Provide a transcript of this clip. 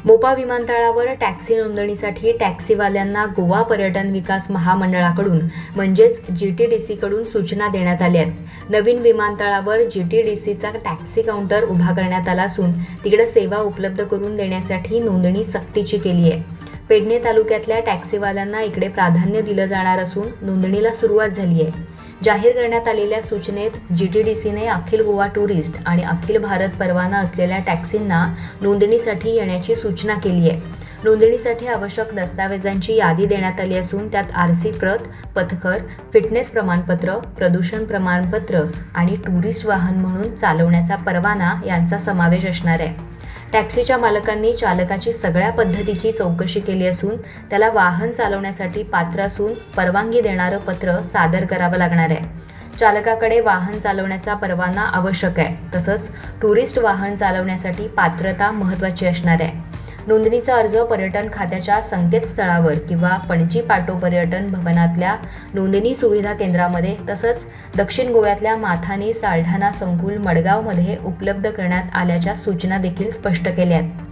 मोपा विमानतळावर टॅक्सी नोंदणीसाठी टॅक्सीवाल्यांना गोवा पर्यटन विकास महामंडळाकडून म्हणजेच GTDCकडून सूचना देण्यात आल्या आहेत। नवीन विमानतळावर GTDCचा टॅक्सी काउंटर उभा करण्यात आला असून तिकडे सेवा उपलब्ध करून देण्यासाठी नोंदणी सक्तीची केली आहे। पेडणे तालुक्यातल्या टॅक्सीवाल्यांना इकडे प्राधान्य दिलं जाणार असून नोंदणीला सुरुवात झाली आहे। जाहीर करण्यात आलेल्या सूचनेत GTDCने अखिल गोवा टुरिस्ट आणि अखिल भारत परवाना असलेल्या टॅक्सींना नोंदणीसाठी येण्याची सूचना केली आहे। नोंदणीसाठी आवश्यक दस्तावेजांची यादी देण्यात आली असून त्यात RC प्रत, पथकर, फिटनेस प्रमाणपत्र, प्रदूषण प्रमाणपत्र आणि टुरिस्ट वाहन म्हणून चालवण्याचा परवाना यांचा समावेश असणार आहे। टॅक्सीच्या मालकांनी चालकाची सगळ्या पद्धतीची चौकशी केली असून त्याला वाहन चालवण्यासाठी पात्र असून परवानगी देणारं पत्र सादर करावं लागणार आहे। चालकाकडे वाहन चालवण्याचा परवाना आवश्यक आहे। तसंच टुरिस्ट वाहन चालवण्यासाठी पात्रता महत्त्वाची असणार आहे। नोंदणीचा अर्ज पर्यटन खात्याच्या संकेतस्थळावर किंवा पणजी पाटो पर्यटन भवनातल्या नोंदणी सुविधा केंद्रामध्ये तसंच दक्षिण गोव्यातल्या माथानी साल्ढाणा संकुल मडगावमध्ये उपलब्ध करण्यात आल्याच्या सूचना देखील स्पष्ट केल्या आहेत।